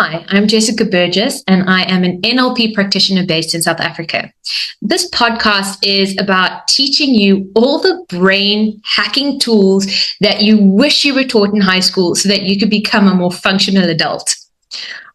Hi, I'm Jessica Burgess, and I am an NLP practitioner based in South Africa. This podcast is about teaching you all the brain hacking tools that you wish you were taught in high school so that you could become a more functional adult.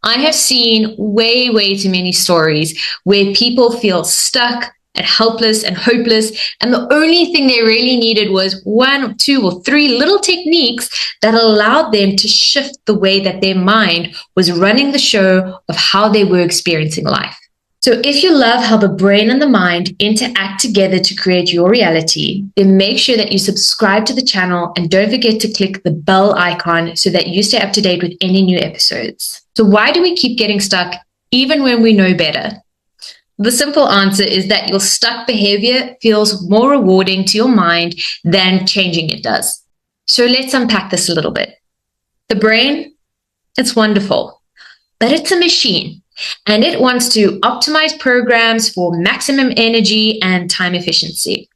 I have seen way too many stories where people feel stuck and helpless and hopeless, and the only thing they really needed was 1, 2, or 3 little techniques that allowed them to shift the way that their mind was running the show of how they were experiencing life. So if you love how the brain and the mind interact together to create your reality, then make sure that you subscribe to the channel and don't forget to click the bell icon so that you stay up to date with any new episodes. So why do we keep getting stuck even when we know better? The simple answer is that your stuck behavior feels more rewarding to your mind than changing it does. So let's unpack this a little bit. The brain, it's wonderful, but it's a machine, and it wants to optimize programs for maximum energy and time efficiency.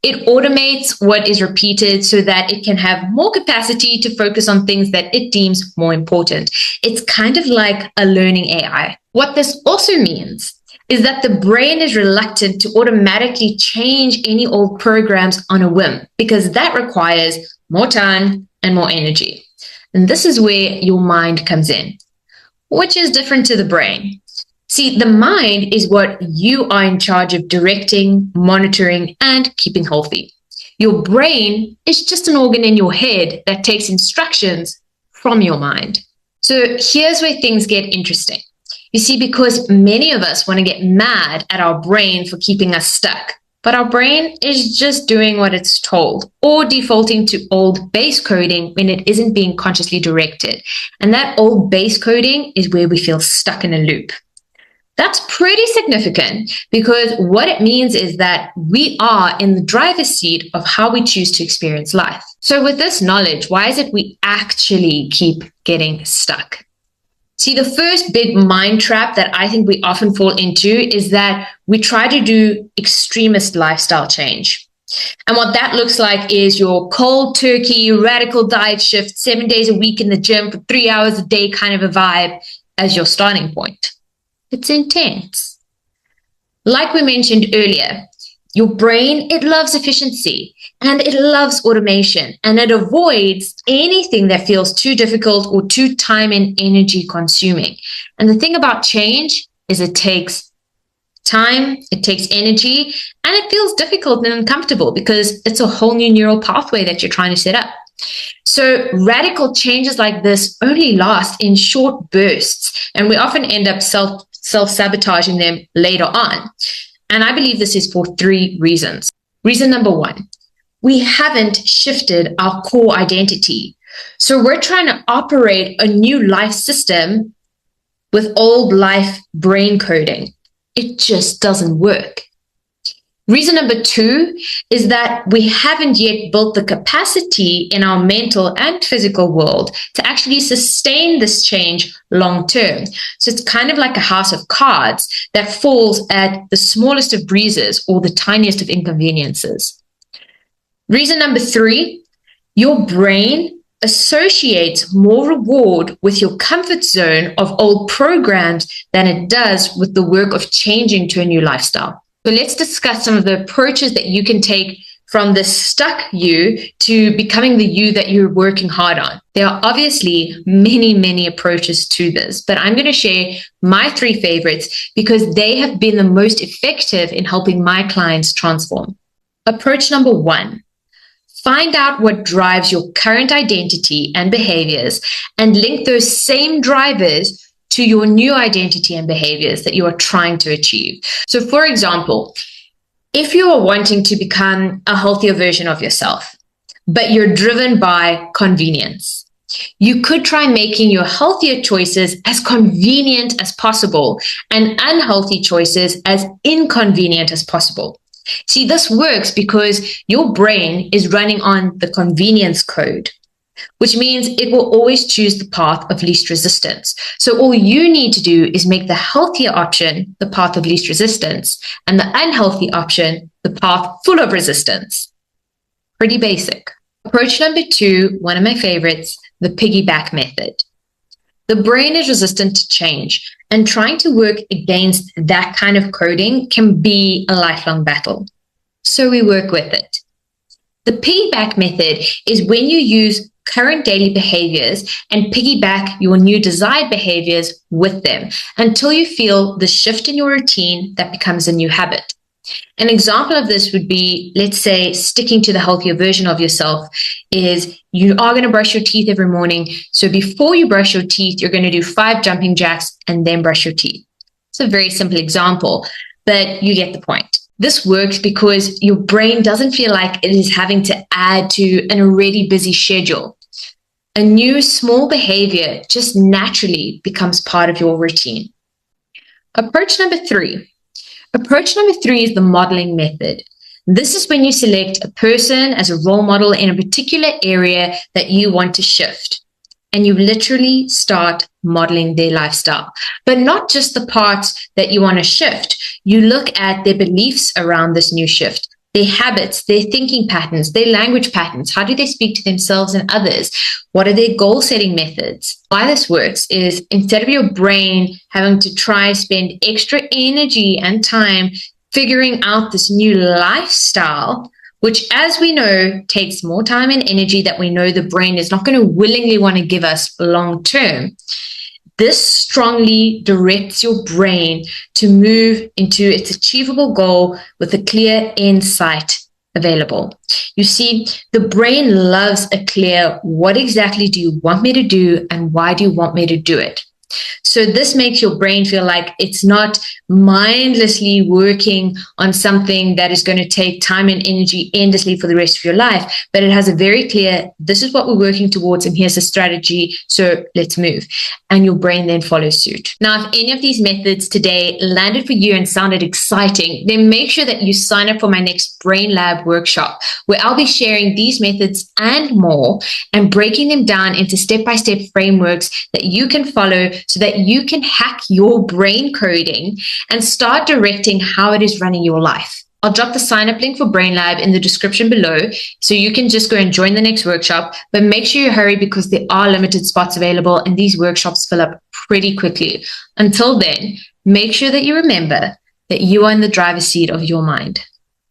It automates what is repeated so that it can have more capacity to focus on things that it deems more important. It's kind of like a learning AI. What this also means is that the brain is reluctant to automatically change any old programs on a whim, because that requires more time and more energy. And this is where your mind comes in, which is different to the brain. See, the mind is what you are in charge of directing, monitoring, and keeping healthy. Your brain is just an organ in your head that takes instructions from your mind. So here's where things get interesting. You see, because many of us want to get mad at our brain for keeping us stuck, but our brain is just doing what it's told or defaulting to old base coding when it isn't being consciously directed. And that old base coding is where we feel stuck in a loop. That's pretty significant because what it means is that we are in the driver's seat of how we choose to experience life. So with this knowledge, why is it we actually keep getting stuck? See, the first big mind trap that I think we often fall into is that we try to do extremist lifestyle change. And what that looks like is your cold turkey, radical diet shift, 7 days a week in the gym for 3 hours a day kind of a vibe as your starting point. It's intense. Like we mentioned earlier, your brain, it loves efficiency and it loves automation, and it avoids anything that feels too difficult or too time and energy consuming. And the thing about change is it takes time, it takes energy, and it feels difficult and uncomfortable because it's a whole new neural pathway that you're trying to set up. So radical changes like this only last in short bursts, and we often end up self-sabotaging them later on. And I believe this is for 3 reasons. Reason number 1, we haven't shifted our core identity. So we're trying to operate a new life system with old life brain coding. It just doesn't work. Reason number 2 is that we haven't yet built the capacity in our mental and physical world to actually sustain this change long term. So it's kind of like a house of cards that falls at the smallest of breezes or the tiniest of inconveniences. Reason number 3, your brain associates more reward with your comfort zone of old programs than it does with the work of changing to a new lifestyle. So let's discuss some of the approaches that you can take from the stuck you to becoming the you that you're working hard on. There are obviously many approaches to this, but I'm going to share my 3 favorites because they have been the most effective in helping my clients transform. Approach number 1. Find out what drives your current identity and behaviors and link those same drivers to your new identity and behaviors that you are trying to achieve. So for example, if you are wanting to become a healthier version of yourself, but you're driven by convenience, you could try making your healthier choices as convenient as possible and unhealthy choices as inconvenient as possible. See, this works because your brain is running on the convenience code, which means it will always choose the path of least resistance. So all you need to do is make the healthier option the path of least resistance and the unhealthy option the path full of resistance. Pretty basic. Approach number 2, one of my favorites, the piggyback method. The brain is resistant to change, and trying to work against that kind of coding can be a lifelong battle. So we work with it. The piggyback method is when you use current daily behaviors and piggyback your new desired behaviors with them until you feel the shift in your routine that becomes a new habit. An example of this would be, let's say, sticking to the healthier version of yourself is you are going to brush your teeth every morning. So before you brush your teeth, you're going to do 5 jumping jacks and then brush your teeth. It's a very simple example, but you get the point. This works because your brain doesn't feel like it is having to add to an already busy schedule. A new small behavior just naturally becomes part of your routine. Approach number 3. Approach number 3 is the modeling method. This is when you select a person as a role model in a particular area that you want to shift. And you literally start modeling their lifestyle, but not just the parts that you want to shift. You look at their beliefs around this new shift, their habits, their thinking patterns, their language patterns. How do they speak to themselves and others? What are their goal setting methods? Why this works is instead of your brain having to try spend extra energy and time figuring out this new lifestyle, which, as we know, takes more time and energy that we know the brain is not going to willingly want to give us long term. This strongly directs your brain to move into its achievable goal with a clear insight available. You see, the brain loves a clear, what exactly do you want me to do and why do you want me to do it? So this makes your brain feel like it's not mindlessly working on something that is going to take time and energy endlessly for the rest of your life, but it has a very clear, this is what we're working towards and here's a strategy, so let's move. And your brain then follows suit. Now, if any of these methods today landed for you and sounded exciting, then make sure that you sign up for my next Brain Lab workshop, where I'll be sharing these methods and more and breaking them down into step-by-step frameworks that you can follow so that you can hack your brain coding and start directing how it is running your life. I'll drop the sign-up link for Brain Lab in the description below, so you can just go and join the next workshop, but make sure you hurry because there are limited spots available and these workshops fill up pretty quickly. Until then, make sure that you remember that you are in the driver's seat of your mind.